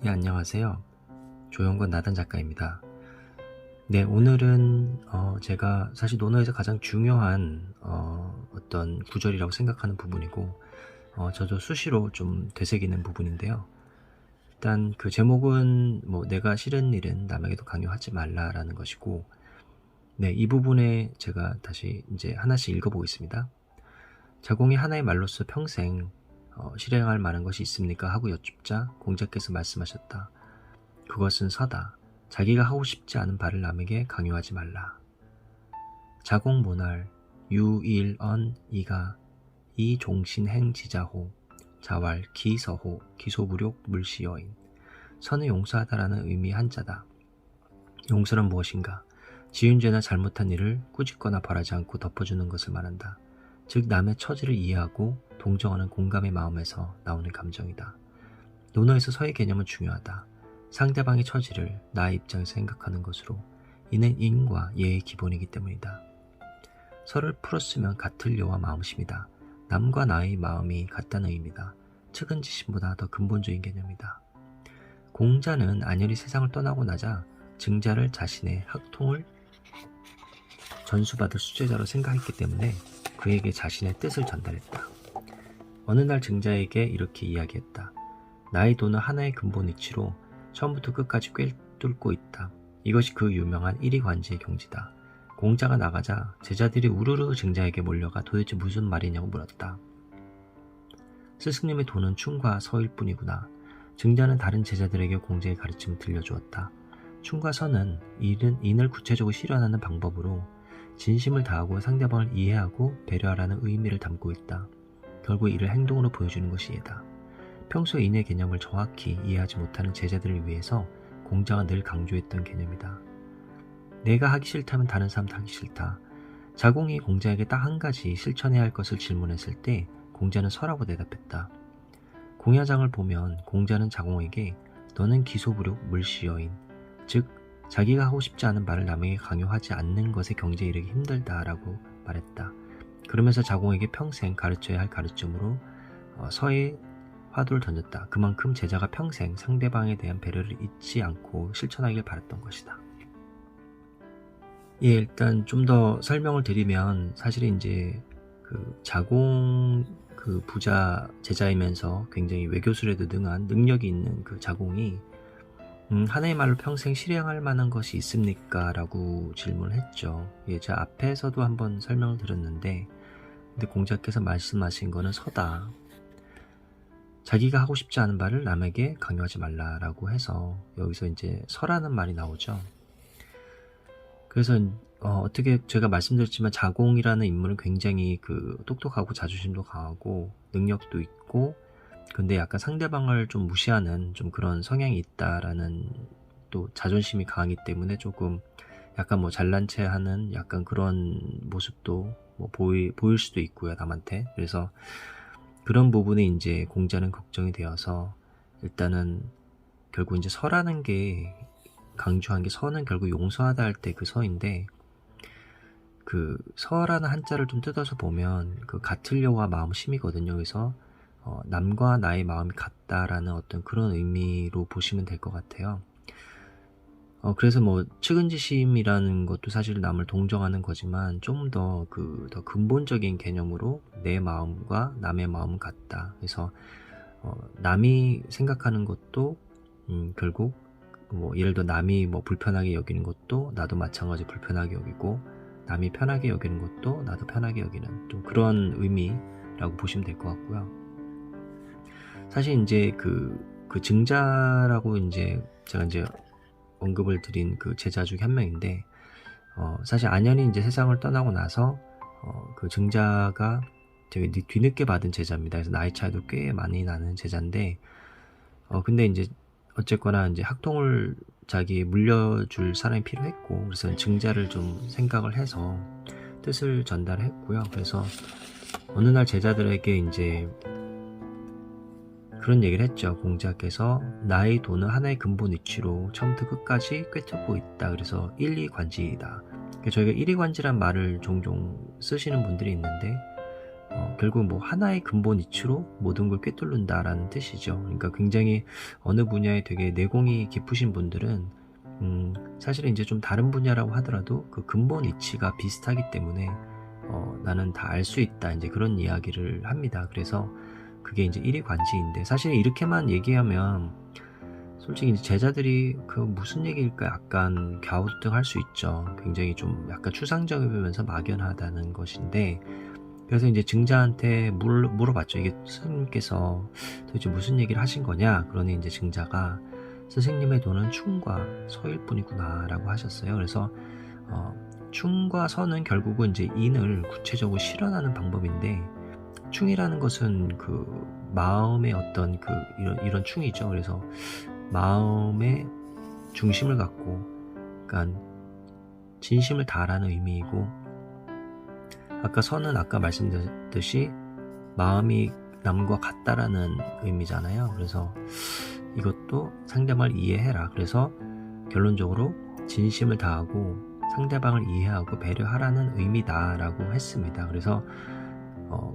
네, 안녕하세요. 조영건 나단 작가입니다. 네, 오늘은 제가 사실 논어에서 가장 중요한 어떤 구절이라고 생각하는 부분이고 저도 수시로 좀 되새기는 부분인데요. 일단 그 제목은 뭐 내가 싫은 일은 남에게도 강요하지 말라라는 것이고, 네, 이 부분에 제가 다시 이제 하나씩 읽어보겠습니다. 자공이 하나의 말로써 평생 실행할 만한 것이 있습니까? 하고 여쭙자 공자께서 말씀하셨다. 그것은 서다. 자기가 하고 싶지 않은 바를 남에게 강요하지 말라. 자공모날 유일언 이가 이종신행 지자호 자왈 기서호 기소부욕 물시여인. 선을 용서하다라는 의미의 한자다. 용서는 무엇인가? 지은 죄나 잘못한 일을 꾸짖거나 벌하지 않고 덮어주는 것을 말한다. 즉 남의 처지를 이해하고 동정하는 공감의 마음에서 나오는 감정이다. 논어에서 서의 개념은 중요하다. 상대방의 처지를 나의 입장에서 생각하는 것으로, 이는 인과 예의 기본이기 때문이다. 서를 풀었으면 같을 여와 마음심이다. 남과 나의 마음이 같다는 의미다. 측은지심보다 더 근본적인 개념이다. 공자는 안연히 세상을 떠나고 나자 증자를 자신의 학통을 전수받을 수제자로 생각했기 때문에 그에게 자신의 뜻을 전달했다. 어느 날 증자에게 이렇게 이야기했다. 나의 도는 하나의 근본 이치로 처음부터 끝까지 꿰뚫고 있다. 이것이 그 유명한 일이관지의 경지다. 공자가 나가자 제자들이 우르르 증자에게 몰려가 도대체 무슨 말이냐고 물었다. 스승님의 도는 춤과 서일 뿐이구나. 증자는 다른 제자들에게 공자의 가르침을 들려주었다. 춤과 서는 인을 구체적으로 실현하는 방법으로 진심을 다하고 상대방을 이해하고 배려하라는 의미를 담고 있다. 결국 이를 행동으로 보여주는 것이 예다. 평소 인의 개념을 정확히 이해하지 못하는 제자들을 위해서 공자가 늘 강조했던 개념이다. 내가 하기 싫다면 다른 사람도 하기 싫다. 자공이 공자에게 딱 한 가지 실천해야 할 것을 질문했을 때 공자는 서라고 대답했다. 공야장을 보면 공자는 자공에게 너는 기소부력 물시여인, 즉 자기가 하고 싶지 않은 말을 남에게 강요하지 않는 것에 경지에 이르기 힘들다라고 말했다. 그러면서 자공에게 평생 가르쳐야 할 가르침으로 서의 화두를 던졌다. 그만큼 제자가 평생 상대방에 대한 배려를 잊지 않고 실천하길 바랐던 것이다. 예, 일단 좀 더 설명을 드리면 사실 이제 그 자공 그 부자 제자이면서 굉장히 외교술에도 능한 능력이 있는 그 자공이 하나의 말로 평생 실행할 만한 것이 있습니까? 라고 질문을 했죠. 예, 제가 앞에서도 한번 설명을 드렸는데 근데 공자께서 말씀하신 거는 서다. 자기가 하고 싶지 않은 말을 남에게 강요하지 말라라고 해서 여기서 이제 서라는 말이 나오죠. 그래서 어떻게 제가 말씀드렸지만 자공이라는 인물은 굉장히 그 똑똑하고 자존심도 강하고 능력도 있고 근데 약간 상대방을 좀 무시하는 좀 그런 성향이 있다라는 또 자존심이 강하기 때문에 조금 약간 뭐 잘난 체 하는 약간 그런 모습도 뭐 보일 수도 있고요, 남한테. 그래서 그런 부분에 이제 공자는 걱정이 되어서 일단은 결국 이제 서라는 게 강조한 게 서는 결국 용서하다 할 때 그 서인데 그 서라는 한자를 좀 뜯어서 보면 그 같으려와 마음심이거든요. 그래서 남과 나의 마음이 같다라는 어떤 그런 의미로 보시면 될 것 같아요. 그래서 뭐 측은지심이라는 것도 사실 남을 동정하는 거지만 좀 더 더 근본적인 개념으로 내 마음과 남의 마음은 같다. 그래서 남이 생각하는 것도 결국 뭐 예를 들어 남이 뭐 불편하게 여기는 것도 나도 마찬가지 불편하게 여기고 남이 편하게 여기는 것도 나도 편하게 여기는 좀 그런 의미라고 보시면 될 것 같고요. 사실 이제 그 증자라고 이제 제가 이제 언급을 드린 그 제자 중에 한 명인데 사실 안연이 이제 세상을 떠나고 나서 그 증자가 되게 뒤늦게 받은 제자입니다. 그래서 나이 차이도 꽤 많이 나는 제자인데 근데 이제 어쨌거나 이제 학통을 자기에 물려줄 사람이 필요했고 그래서 증자를 좀 생각을 해서 뜻을 전달했고요. 그래서 어느 날 제자들에게 이제 그런 얘기를 했죠. 공자께서 나의 도는 하나의 근본 이치로 처음부터 끝까지 꿰뚫고 있다. 그래서 일이관지이다. 저희가 일이관지란 말을 종종 쓰시는 분들이 있는데 결국 뭐 하나의 근본 이치로 모든 걸 꿰뚫는다라는 뜻이죠. 그러니까 굉장히 어느 분야에 되게 내공이 깊으신 분들은 사실은 이제 좀 다른 분야라고 하더라도 그 근본 이치가 비슷하기 때문에 나는 다 알 수 있다, 이제 그런 이야기를 합니다. 그래서 그게 이제 일이관지인데, 사실 이렇게만 얘기하면 솔직히 이제 제자들이 그 무슨 얘기일까 약간 갸우뚱할 수 있죠. 굉장히 좀 약간 추상적이면서 막연하다는 것인데, 그래서 이제 증자한테 물어봤죠. 이게 스님께서 도대체 무슨 얘기를 하신 거냐? 그러니 이제 증자가 스승님의 도는 충과 서일 뿐이구나 라고 하셨어요. 그래서 충과 서는 결국은 이제 인을 구체적으로 실현하는 방법인데, 충이라는 것은 그 마음의 어떤 그 이런 충이죠. 그래서 마음의 중심을 갖고, 그러니까 진심을 다하라는 의미이고, 아까 서는 아까 말씀드렸듯이 마음이 남과 같다라는 의미잖아요. 그래서 이것도 상대방을 이해해라. 그래서 결론적으로 진심을 다하고 상대방을 이해하고 배려하라는 의미다라고 했습니다. 그래서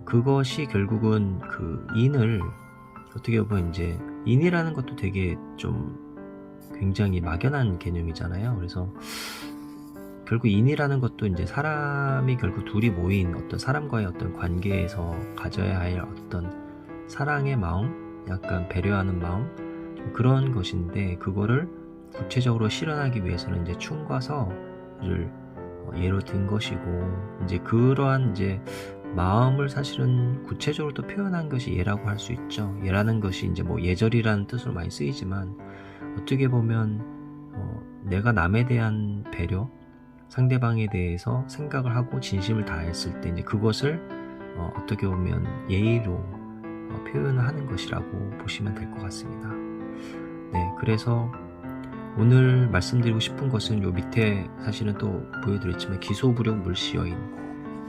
그것이 결국은 그 인을 어떻게 보면 이제 인이라는 것도 되게 좀 굉장히 막연한 개념이잖아요. 그래서 결국 인이라는 것도 이제 사람이 결국 둘이 모인 어떤 사람과의 어떤 관계에서 가져야 할 어떤 사랑의 마음, 약간 배려하는 마음, 좀 그런 것인데, 그거를 구체적으로 실현하기 위해서는 이제 충과 서를 예로 든 것이고, 이제 그러한 이제 마음을 사실은 구체적으로 또 표현한 것이 예라고 할 수 있죠. 예라는 것이 이제 뭐 예절이라는 뜻으로 많이 쓰이지만, 어떻게 보면 내가 남에 대한 배려, 상대방에 대해서 생각을 하고 진심을 다했을 때 이제 그것을 어떻게 보면 예의로 표현을 하는 것이라고 보시면 될 것 같습니다. 네, 그래서 오늘 말씀드리고 싶은 것은 요 밑에 사실은 또 보여드렸지만 기소부력 물시여인,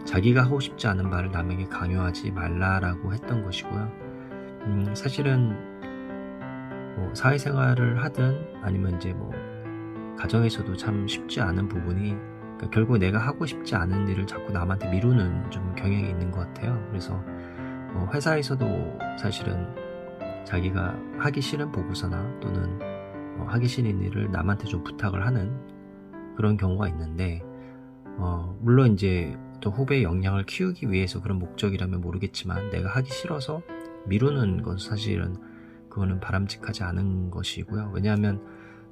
자기가 하고 싶지 않은 말을 남에게 강요하지 말라라고 했던 것이고요. 사실은 뭐 사회생활을 하든 아니면 이제 뭐 가정에서도 참 쉽지 않은 부분이, 그러니까 결국 내가 하고 싶지 않은 일을 자꾸 남한테 미루는 좀 경향이 있는 것 같아요. 그래서 회사에서도 사실은 자기가 하기 싫은 보고서나 또는 하기 싫은 일을 남한테 좀 부탁을 하는 그런 경우가 있는데, 물론 이제 또 후배의 역량을 키우기 위해서 그런 목적이라면 모르겠지만, 내가 하기 싫어서 미루는 건 사실은 그거는 바람직하지 않은 것이고요. 왜냐하면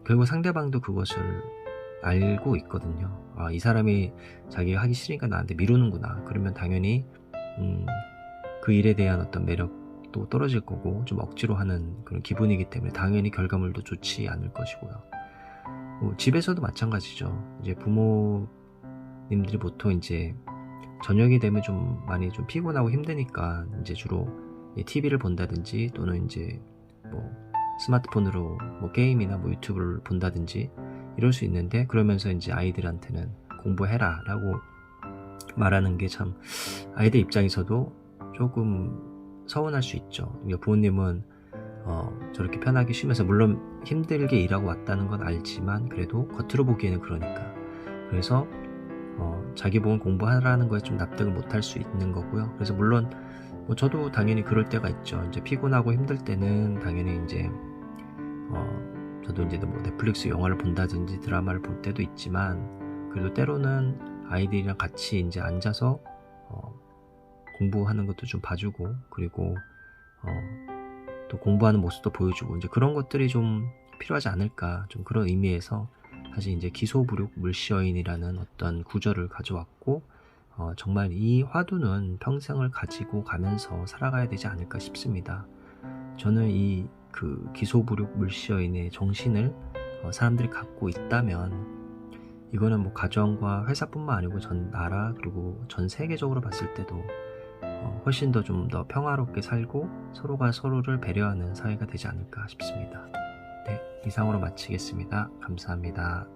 결국 상대방도 그것을 알고 있거든요. 이 사람이 자기가 하기 싫으니까 나한테 미루는구나. 그러면 당연히 그 일에 대한 어떤 매력도 떨어질 거고, 좀 억지로 하는 그런 기분이기 때문에 당연히 결과물도 좋지 않을 것이고요. 집에서도 마찬가지죠. 이제 부모님들이 보통 이제 저녁이 되면 좀 많이 좀 피곤하고 힘드니까 이제 주로 TV를 본다든지 또는 이제 뭐 스마트폰으로 뭐 게임이나 뭐 유튜브를 본다든지 이럴 수 있는데, 그러면서 이제 아이들한테는 공부해라 라고 말하는 게 참 아이들 입장에서도 조금 서운할 수 있죠. 그러니까 부모님은 저렇게 편하게 쉬면서, 물론 힘들게 일하고 왔다는 건 알지만 그래도 겉으로 보기에는 그러니까, 그래서 자기 보고 공부하라는 거에 좀 납득을 못할 수 있는 거고요. 그래서 물론 뭐 저도 당연히 그럴 때가 있죠. 이제 피곤하고 힘들 때는 당연히 이제 저도 이제 뭐 넷플릭스 영화를 본다든지 드라마를 볼 때도 있지만, 그래도 때로는 아이들이랑 같이 이제 앉아서 공부하는 것도 좀 봐주고, 그리고 또 공부하는 모습도 보여주고, 이제 그런 것들이 좀 필요하지 않을까, 좀 그런 의미에서 사실 이제 기소부력 물시여인이라는 어떤 구절을 가져왔고, 정말 이 화두는 평생을 가지고 가면서 살아가야 되지 않을까 싶습니다. 저는 이 그 기소부력 물시여인의 정신을 사람들이 갖고 있다면, 이거는 뭐 가정과 회사뿐만 아니고 전 나라 그리고 전 세계적으로 봤을 때도 훨씬 더 좀 더 평화롭게 살고 서로가 서로를 배려하는 사회가 되지 않을까 싶습니다. 네, 이상으로 마치겠습니다. 감사합니다.